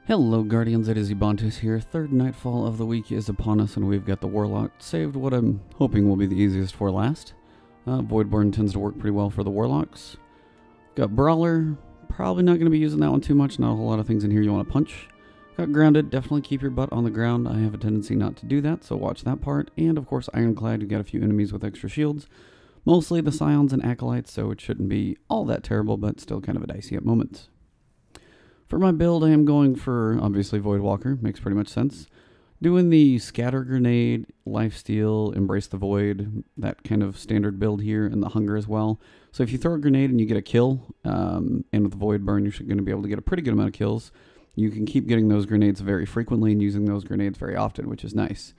Hello Guardians, it is Ebontis here. Third Nightfall of the week is upon us and we've got the Warlock saved what I'm hoping will be the easiest for last. Voidborn tends to work pretty well for the Warlocks. Got Brawler, probably not going to be using that one too much, not a whole lot of things in here you want to punch. Got Grounded, definitely keep your butt on the ground. I have a tendency not to do that, so watch that part. And of course Ironclad, you got a few enemies with extra shields. Mostly the Scions and Acolytes, so it shouldn't be all that terrible, but still kind of a dicey at moments. For my build, I am going for, obviously, Voidwalker. Makes pretty much sense. Doing the Scatter Grenade, Lifesteal, Embrace the Void, that kind of standard build here, and the Hunger as well. So if you throw a grenade and you get a kill, and with Void Burn, you're going to be able to get a pretty good amount of kills. You can keep getting those grenades very frequently and using those grenades very often, which is nice.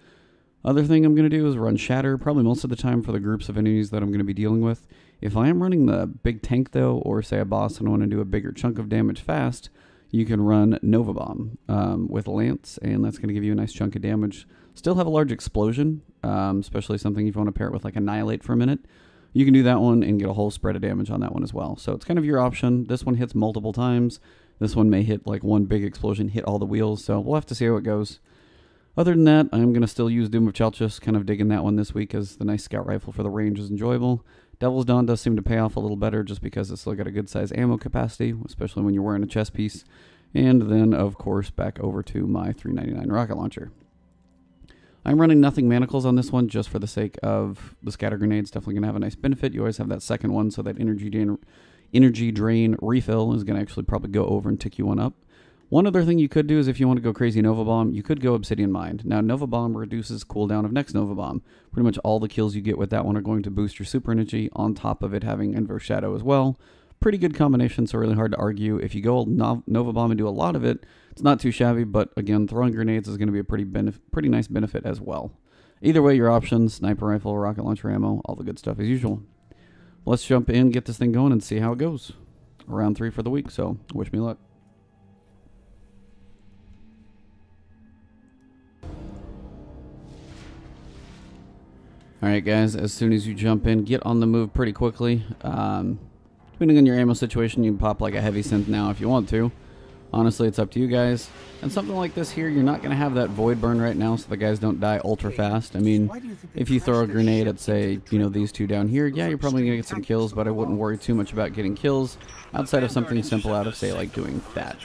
Other thing I'm going to do is run Shatter, probably most of the time for the groups of enemies that I'm going to be dealing with. If I am running the big tank, though, or say a boss and I want to do a bigger chunk of damage fast, you can run Nova Bomb with Lance, and that's going to give you a nice chunk of damage. Still have a large explosion, especially something if you want to pair it with like Annihilate for a minute. You can do that one and get a whole spread of damage on that one as well. So it's kind of your option. This one hits multiple times. This one may hit like one big explosion, hit all the wheels, so we'll have to see how it goes. Other than that, I'm going to still use Doom of Chalchis, kind of digging that one this week as the nice scout rifle for the range is enjoyable. Devil's Dawn does seem to pay off a little better just because it's still got a good size ammo capacity, especially when you're wearing a chest piece. And then, of course, back over to my 399 rocket launcher. I'm running nothing manacles on this one just for the sake of the scatter grenades. Definitely going to have a nice benefit. You always have that second one, so that energy drain refill is going to actually probably go over and tick you one up. One other thing you could do is if you want to go crazy Nova Bomb, you could go Obsidian Mind. Now, Nova Bomb reduces cooldown of next Nova Bomb. Pretty much all the kills you get with that one are going to boost your super energy, on top of it having Inverse Shadow as well. Pretty good combination, so really hard to argue. If you go Nova Bomb and do a lot of it, it's not too shabby, but again, throwing grenades is going to be a pretty nice benefit as well. Either way, your options, sniper rifle, rocket launcher ammo, all the good stuff as usual. Let's jump in, get this thing going, and see how it goes. Round 3 for the week, so wish me luck. Alright guys, as soon as you jump in, get on the move pretty quickly. Depending on your ammo situation, you can pop like a heavy synth now if you want to. Honestly, it's up to you guys. And something like this here, you're not going to have that void burn right now so the guys don't die ultra fast. I mean, if you throw a grenade at, say, you know, these two down here, yeah, you're probably going to get some kills, but I wouldn't worry too much about getting kills outside of something simple out of, say, like doing that.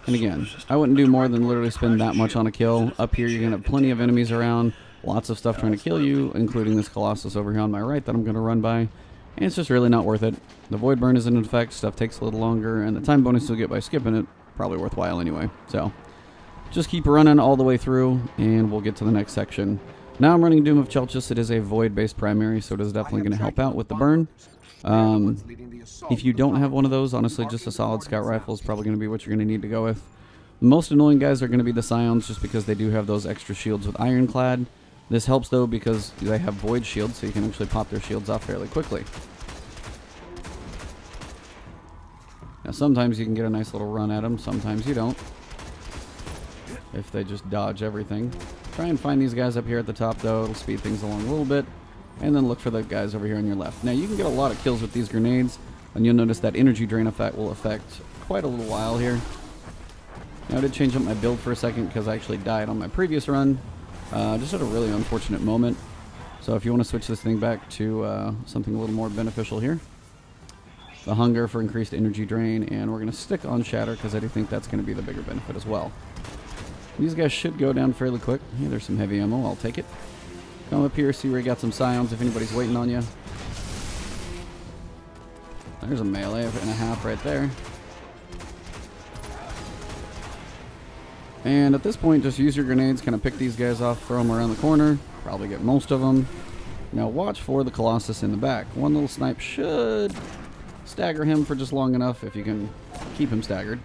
And again, I wouldn't do more than literally spend that much on a kill. Up here, you're going to have plenty of enemies around. Lots of stuff trying to kill you, including this Colossus over here on my right that I'm going to run by. And it's just really not worth it. The Void Burn isn't in effect, stuff takes a little longer, and the time bonus you'll get by skipping it, probably worthwhile anyway. So, just keep running all the way through, and we'll get to the next section. Now I'm running Doom of Chalchis. It is a Void-based primary, so it is definitely going to help out with the burn. If you don't have one of those, honestly, just a solid scout rifle is probably going to be what you're going to need to go with. The most annoying guys are going to be the Scions, just because they do have those extra shields with Ironclad. This helps, though, because they have Void Shields, so you can actually pop their shields off fairly quickly. Now, sometimes you can get a nice little run at them, sometimes you don't. If they just dodge everything. Try and find these guys up here at the top, though. It'll speed things along a little bit. And then look for the guys over here on your left. Now, you can get a lot of kills with these grenades, and you'll notice that energy drain effect will affect quite a little while here. Now, I did change up my build for a second because I actually died on my previous run. Just at a really unfortunate moment. So if you want to switch this thing back to something a little more beneficial here. The Hunger for increased energy drain, and we're going to stick on Shatter because I do think that's going to be the bigger benefit as well. These guys should go down fairly quick. Hey, there's some heavy ammo, I'll take it. Come up here, see where you got some Scions if anybody's waiting on you. There's a melee and a half right there. And at this point, just use your grenades, kind of pick these guys off, throw them around the corner, probably get most of them. Now watch for the Colossus in the back. One little snipe should stagger him for just long enough if you can keep him staggered.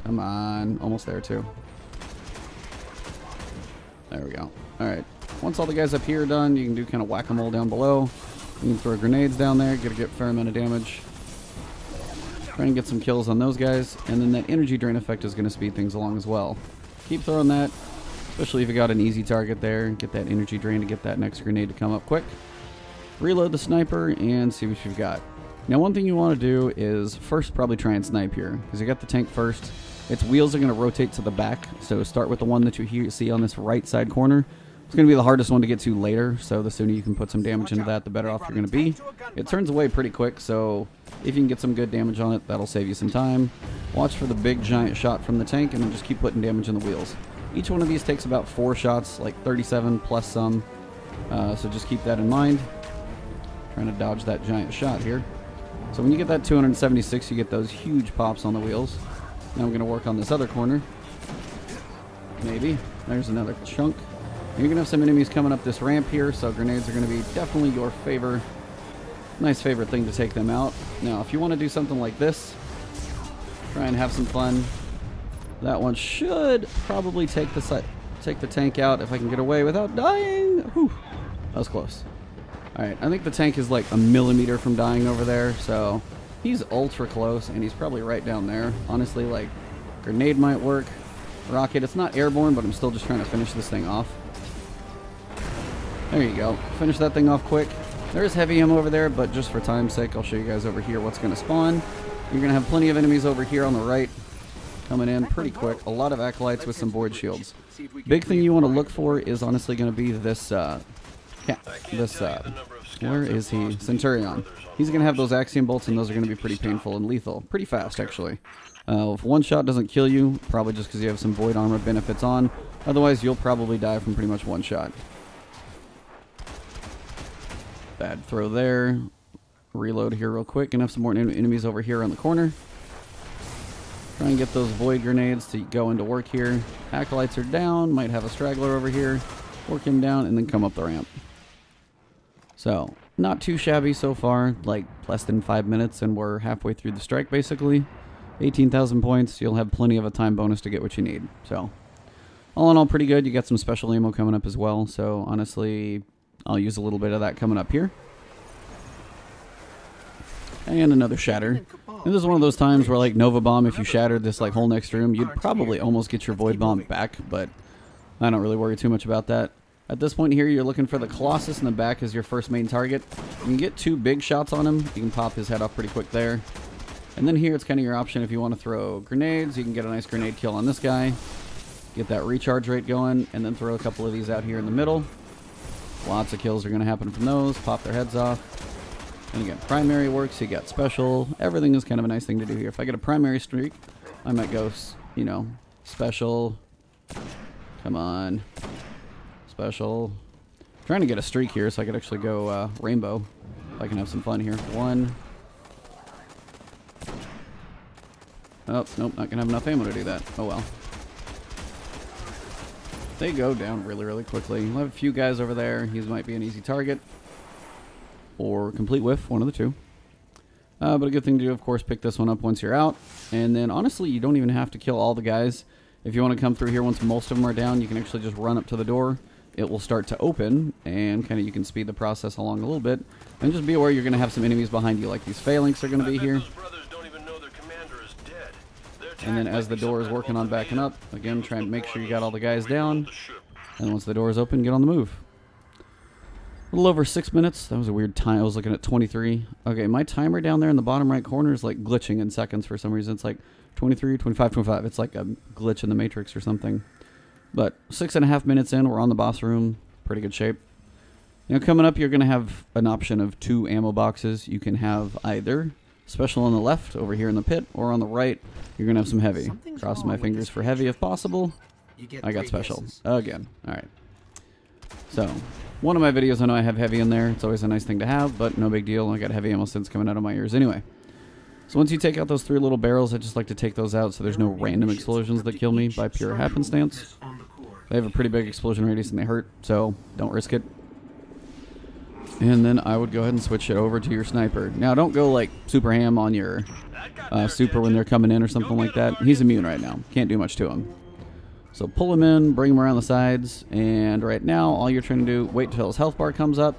Come on, almost there too. There we go. Alright, once all the guys up here are done, you can do kind of whack-a-mole down below. You can throw grenades down there, get a fair amount of damage. Try and get some kills on those guys, and then that energy drain effect is going to speed things along as well. Keep throwing that, especially if you got an easy target there. Get that energy drain to get that next grenade to come up quick. Reload the sniper and see what you've got. Now, one thing you want to do is first probably try and snipe here, because you got the tank first. its wheels are going to rotate to the back. So start with the one that you see on this right side corner. It's going to be the hardest one to get to later, so the sooner you can put some damage into that, the better off you're going to be. It turns away pretty quick, so if you can get some good damage on it, that'll save you some time. Watch for the big giant shot from the tank, and then just keep putting damage in the wheels. Each one of these takes about 4 shots, like 37 plus some, so just keep that in mind. Trying to dodge that giant shot here. So when you get that 276, you get those huge pops on the wheels. Now we're going to work on this other corner. Maybe. There's another chunk. You're going to have some enemies coming up this ramp here, so grenades are going to be definitely your nice favorite thing to take them out. Now, if you want to do something like this, try and have some fun. That one should probably take the tank out if I can get away without dying. Whew, that was close. Alright, I think the tank is like a millimeter from dying over there, so he's ultra close, and he's probably right down there. Honestly, like, grenade might work. Rocket, it's not airborne, but I'm still just trying to finish this thing off. There you go. Finish that thing off quick. There's heavy ammo over there, but just for time's sake, I'll show you guys over here what's going to spawn. You're going to have plenty of enemies over here on the right coming in pretty quick. A lot of acolytes with some void shields. Big thing you want to look for is honestly going to be this, where is he? Centurion. He's going to have those axiom bolts, and those are going to be pretty painful and lethal. Pretty fast, actually. If one shot doesn't kill you, probably just because you have some void armor benefits on. Otherwise, you'll probably die from pretty much one shot. Bad throw there. Reload here real quick. Gonna have some more enemies over here on the corner. Try and get those void grenades to go into work here. Acolytes are down. Might have a straggler over here. Work him down and then come up the ramp. So, not too shabby so far. Like, less than 5 minutes and we're halfway through the strike basically. 18,000 points. You'll have plenty of a time bonus to get what you need. So, all in all, pretty good. You got some special ammo coming up as well. So, honestly, I'll use a little bit of that coming up here. And another shatter. And this is one of those times where, like, Nova Bomb, if you shattered this, like, whole next room, you'd probably almost get your Void Bomb back, but I don't really worry too much about that. At this point here, you're looking for the Colossus in the back as your first main target. You can get 2 big shots on him. You can pop his head off pretty quick there. And then here, it's kind of your option if you want to throw grenades. You can get a nice grenade kill on this guy. Get that recharge rate going, and then throw a couple of these out here in the middle. Lots of kills are going to happen from those. Pop their heads off. And again, primary works. You got special. Everything is kind of a nice thing to do here. If I get a primary streak, I might go, you know, special. Come on. Special. I'm trying to get a streak here so I could actually go rainbow. If I can have some fun here. 1. Oh, nope, not going to have enough ammo to do that. Oh well. They go down really, really quickly. We'll have a few guys over there. He might be an easy target. Or complete whiff, one of the two. But a good thing to do, of course, pick this one up once you're out. And then, honestly, you don't even have to kill all the guys. If you want to come through here once most of them are down, you can actually just run up to the door. It will start to open, and kind of you can speed the process along a little bit. And just be aware you're going to have some enemies behind you, like these phalanx are going to be here. And then as the door is working on backing up, again, try and make sure you got all the guys down. And once the door is open, get on the move. A little over 6 minutes. That was a weird time. I was looking at 23. Okay, my timer down there in the bottom right corner is like glitching in seconds for some reason. It's like 23, 25, 25. It's like a glitch in the Matrix or something. But 6.5 minutes in, we're on the boss room. Pretty good shape. You know, coming up, you're going to have an option of 2 ammo boxes. You can have either special on the left over here in the pit, or on the right, you're going to have some heavy. Cross my fingers for heavy if possible. I got special. Again. Alright. So, one of my videos, I know I have heavy in there. It's always a nice thing to have, but no big deal. I got heavy ammo since coming out of my ears anyway. So once you take out those 3 little barrels, I just like to take those out so there's no random explosions that kill me by pure happenstance. They have a pretty big explosion radius and they hurt, so don't risk it. And then I would go ahead and switch it over to your sniper. Now, don't go like super ham on your super when they're coming in or something like that. He's immune right now. Can't do much to him. So pull him in, bring him around the sides, and right now all you're trying to do, wait till his health bar comes up,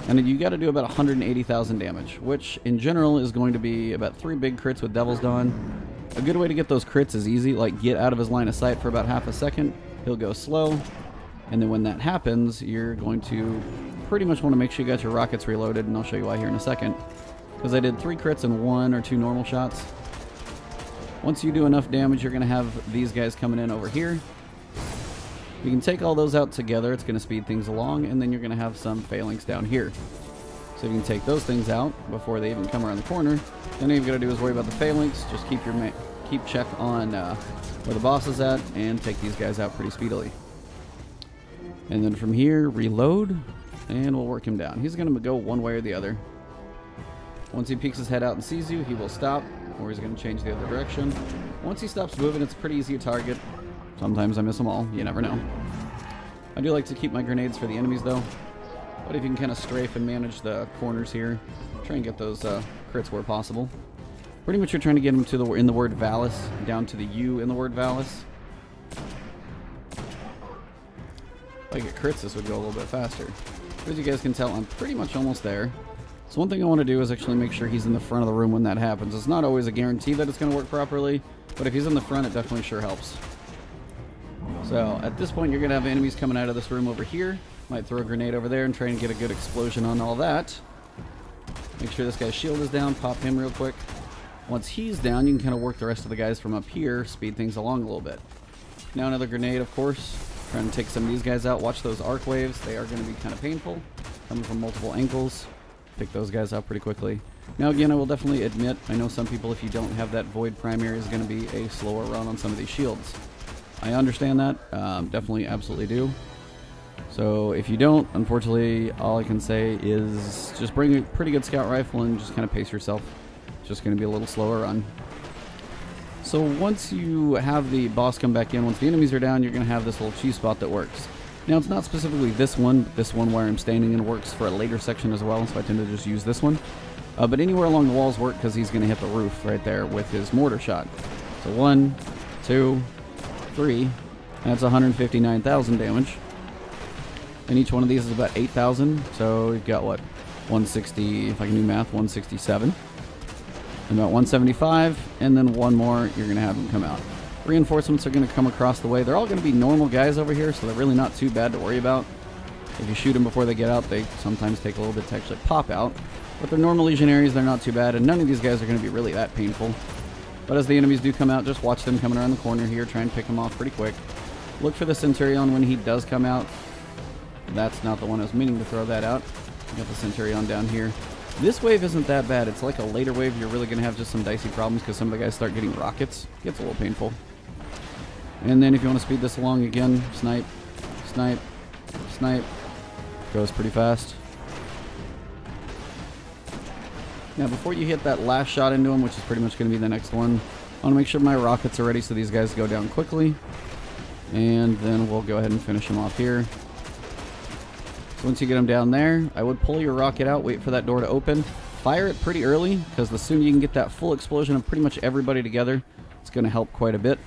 and then you got to do about 180,000 damage, which in general is going to be about 3 big crits with Devil's Dawn. A good way to get those crits is easy, like get out of his line of sight for about half a second. He'll go slow, and then when that happens, you're going to pretty much want to make sure you got your rockets reloaded, and I'll show you why here in a second. Because I did 3 crits and 1 or 2 normal shots. Once you do enough damage, you're going to have these guys coming in over here. You can take all those out together. It's going to speed things along, and then you're going to have some phalanx down here. So you can take those things out before they even come around the corner. Then all you've got to do is worry about the phalanx. Just keep check on where the boss is at, and take these guys out pretty speedily. And then from here, reload, and we'll work him down. He's going to go one way or the other. Once he peeks his head out and sees you, he will stop, or he's going to change the other direction. Once he stops moving, it's pretty easy to target. Sometimes I miss them all. You never know. I do like to keep my grenades for the enemies, though. But if you can kind of strafe and manage the corners here, try and get those crits where possible. Pretty much you're trying to get them to in the word Valis, down to the U in the word Valis. If I get crits, this would go a little bit faster. As you guys can tell, I'm pretty much almost there. So one thing I want to do is actually make sure he's in the front of the room when that happens. It's not always a guarantee that it's going to work properly, but if he's in the front, it definitely sure helps. So at this point, you're going to have enemies coming out of this room over here. Might throw a grenade over there and try and get a good explosion on all that. Make sure this guy's shield is down. Pop him real quick. Once he's down, you can kind of work the rest of the guys from up here, speed things along a little bit. Now another grenade, of course. Trying to take some of these guys out. Watch those arc waves. They are going to be kind of painful. Coming from multiple angles. Pick those guys out pretty quickly. Now again, I will definitely admit, I know some people, if you don't have that void primary, is going to be a slower run on some of these shields. I understand that. Definitely, absolutely do. So if you don't, unfortunately, all I can say is just bring a pretty good scout rifle and just kind of pace yourself. It's just going to be a little slower run. So once you have the boss come back in, once the enemies are down, you're going to have this little cheese spot that works. Now it's not specifically this one, but this one where I'm standing in works for a later section as well, so I tend to just use this one. But anywhere along the walls work because he's going to hit the roof right there with his mortar shot. So 1, 2, 3, that's 159,000 damage. And each one of these is about 8,000, so we've got what, 160, if I can do math, 167. And about 175, and then one more, you're going to have them come out. Reinforcements are going to come across the way. They're all going to be normal guys over here, so they're really not too bad to worry about. If you shoot them before they get out, they sometimes take a little bit to actually pop out. But they're normal legionaries, they're not too bad, and none of these guys are going to be really that painful. But as the enemies do come out, just watch them coming around the corner here, try and pick them off pretty quick. Look for the Centurion when he does come out. That's not the one I was meaning to throw that out. Got the Centurion down here. This wave isn't that bad. It's like a later wave. You're really going to have just some dicey problems because some of the guys start getting rockets. It gets a little painful. And then if you want to speed this along again, snipe, snipe, snipe. Goes pretty fast. Now before you hit that last shot into him, which is pretty much going to be the next one, I want to make sure my rockets are ready so these guys go down quickly. And then we'll go ahead and finish him off here. So once you get them down there, I would pull your rocket out, wait for that door to open. Fire it pretty early, because the sooner you can get that full explosion of pretty much everybody together, it's going to help quite a bit.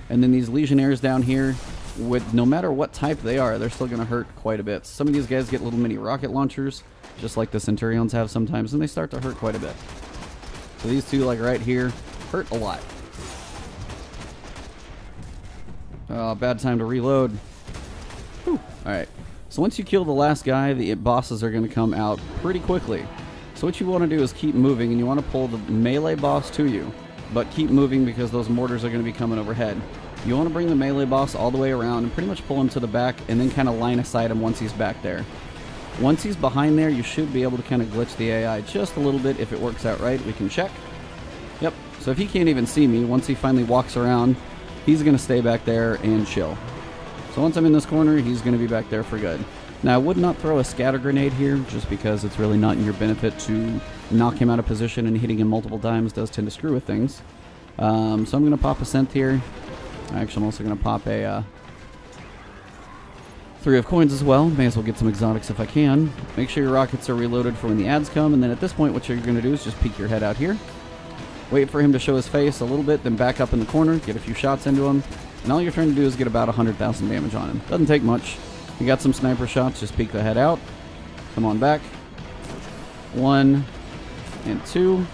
And then these legionnaires down here, with no matter what type they are, they're still going to hurt quite a bit. Some of these guys get little mini rocket launchers, just like the Centurions have sometimes, and they start to hurt quite a bit. So these two, like right here, hurt a lot. Bad time to reload. Alright. So once you kill the last guy, the bosses are going to come out pretty quickly. So what you want to do is keep moving, and you want to pull the melee boss to you. But keep moving because those mortars are going to be coming overhead. You want to bring the melee boss all the way around and pretty much pull him to the back and then kind of line aside him once he's back there. Once he's behind there, you should be able to kind of glitch the AI just a little bit. If it works out right, we can check. Yep. So if he can't even see me, once he finally walks around, he's going to stay back there and chill. So once I'm in this corner, he's going to be back there for good. Now, I would not throw a scatter grenade here, just because it's really not in your benefit to knock him out of position, and hitting him multiple times does tend to screw with things. So I'm going to pop a cent here. Actually, I'm also going to pop a 3 of coins as well. May as well get some exotics if I can. Make sure your rockets are reloaded for when the ads come, and then at this point, what you're going to do is just peek your head out here. Wait for him to show his face a little bit, then back up in the corner, get a few shots into him, and all you're trying to do is get about 100,000 damage on him. Doesn't take much. You got some sniper shots, just peek the head out. Come on back. 1 and 2.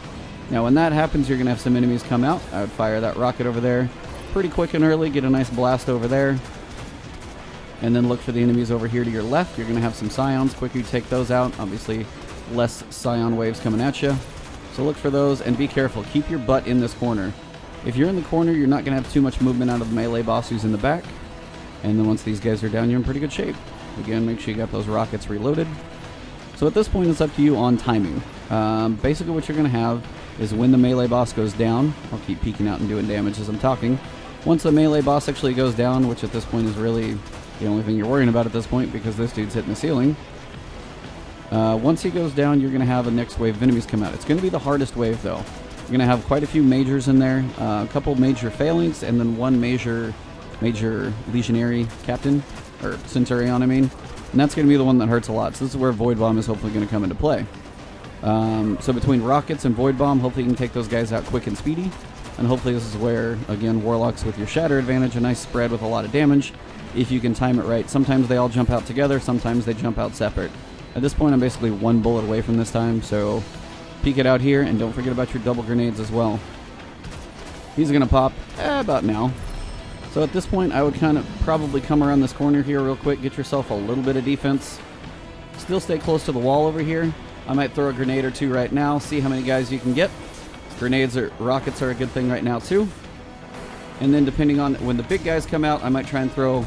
Now when that happens, you're going to have some enemies come out. I would fire that rocket over there pretty quick and early, get a nice blast over there. And then look for the enemies over here to your left. You're going to have some scions. Quicker you take those out, obviously less scion waves coming at you. So look for those and be careful. Keep your butt in this corner. If you're in the corner, you're not going to have too much movement out of the melee boss who's in the back. And then once these guys are down, you're in pretty good shape. Again, make sure you got those rockets reloaded. So at this point, it's up to you on timing. Basically what you're going to have is when the melee boss goes down, I'll keep peeking out and doing damage as I'm talking. Once the melee boss actually goes down, which at this point is really the only thing you're worrying about at this point because this dude's hitting the ceiling. Once he goes down, you're going to have a next wave of enemies come out. It's going to be the hardest wave though. You're going to have quite a few majors in there, a couple major phalanx, and then one major legionary captain, or centurion I mean. And that's going to be the one that hurts a lot. So this is where Void Bomb is hopefully going to come into play. So between rockets and Void Bomb, hopefully you can take those guys out quick and speedy. And hopefully this is where, again, Warlocks with your Shatter advantage, a nice spread with a lot of damage, if you can time it right. Sometimes they all jump out together, sometimes they jump out separate. At this point, I'm basically one bullet away from this time, so peek it out here, and don't forget about your double grenades as well. He's going to pop about now. So at this point, I would kind of probably come around this corner here real quick, get yourself a little bit of defense. Still stay close to the wall over here. I might throw a grenade or two right now, see how many guys you can get. Grenades or rockets are a good thing right now too. And then depending on when the big guys come out, I might try and throw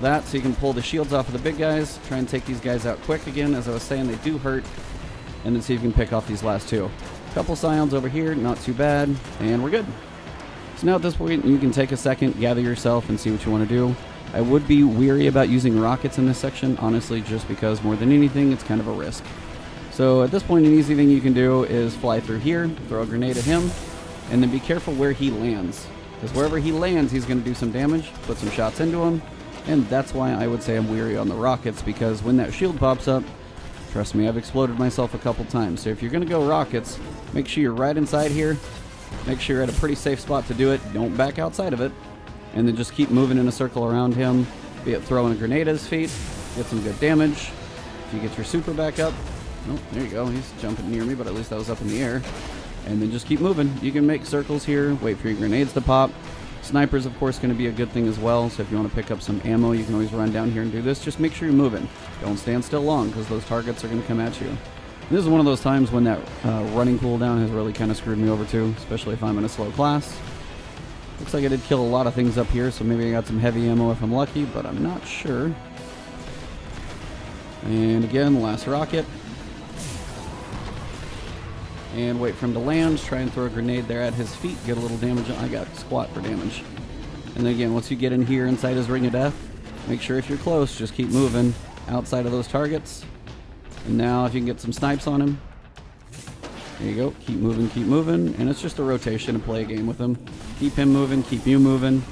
that so you can pull the shields off of the big guys. Try and take these guys out quick again. As I was saying, they do hurt. And then see if you can pick off these last two. Couple scions over here, not too bad. And we're good. So now at this point, you can take a second, gather yourself, and see what you want to do. I would be weary about using rockets in this section, honestly, just because more than anything, it's kind of a risk. So at this point, an easy thing you can do is fly through here, throw a grenade at him, and then be careful where he lands. Because wherever he lands, he's going to do some damage, put some shots into him, and that's why I would say I'm weary on the rockets, because when that shield pops up, trust me, I've exploded myself a couple times. So if you're going to go rockets, make sure you're right inside here, make sure you're at a pretty safe spot to do it, don't back outside of it, and then just keep moving in a circle around him, be it throwing a grenade at his feet, get some good damage. If you get your super back up, oh, there you go. He's jumping near me, but at least I was up in the air. And then just keep moving. You can make circles here, wait for your grenades to pop. Snipers, of course, going to be a good thing as well. So if you want to pick up some ammo, you can always run down here and do this. Just make sure you're moving. Don't stand still long, because those targets are going to come at you. And this is one of those times when that running cooldown has really kind of screwed me over too, especially if I'm in a slow class. Looks like I did kill a lot of things up here, so maybe I got some heavy ammo if I'm lucky, but I'm not sure. And again, last rocket. And wait for him to land, try and throw a grenade there at his feet, get a little damage. I got squat for damage. And then again, once you get in here inside his ring of death, make sure if you're close, just keep moving outside of those targets. And now if you can get some snipes on him, there you go, keep moving, and it's just a rotation to play a game with him. Keep him moving, keep you moving.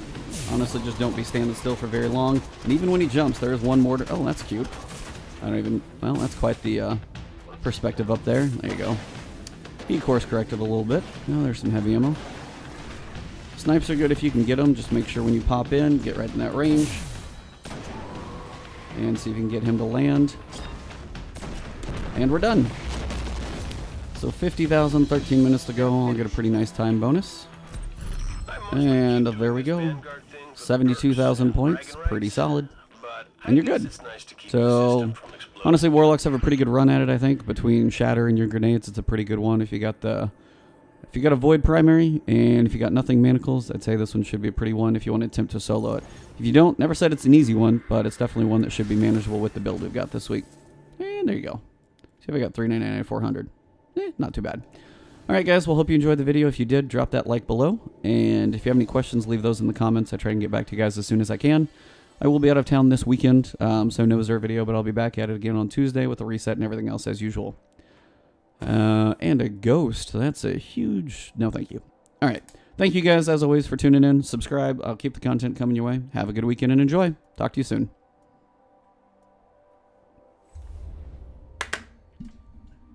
Honestly, just don't be standing still for very long. And even when he jumps, there is one mortar. Oh, that's cute. I don't even, well, that's quite the perspective up there. There you go. He course corrected a little bit. Oh, there's some heavy ammo. Snipes are good if you can get them. Just make sure when you pop in, get right in that range. And see if you can get him to land. And we're done. So 50,000, 13 minutes to go. I'll get a pretty nice time bonus. And there we go. 72,000 points. Pretty solid. And you're good. So honestly, Warlocks have a pretty good run at it, I think. Between Shatter and your grenades, it's a pretty good one. If you got a Void primary, and if you got nothing manacles, I'd say this one should be a pretty one if you want to attempt to solo it. If you don't, never said it's an easy one, but it's definitely one that should be manageable with the build we've got this week. And there you go. See if I got 399 and 400. Not too bad. Alright guys, well, hope you enjoyed the video. If you did, drop that like below. And if you have any questions, leave those in the comments. I try and get back to you guys as soon as I can. I will be out of town this weekend, so no Reserve video, but I'll be back at it again on Tuesday with a reset and everything else as usual. And a ghost. That's a huge... No, thank you. Alright. Thank you guys, as always, for tuning in. Subscribe. I'll keep the content coming your way. Have a good weekend and enjoy. Talk to you soon.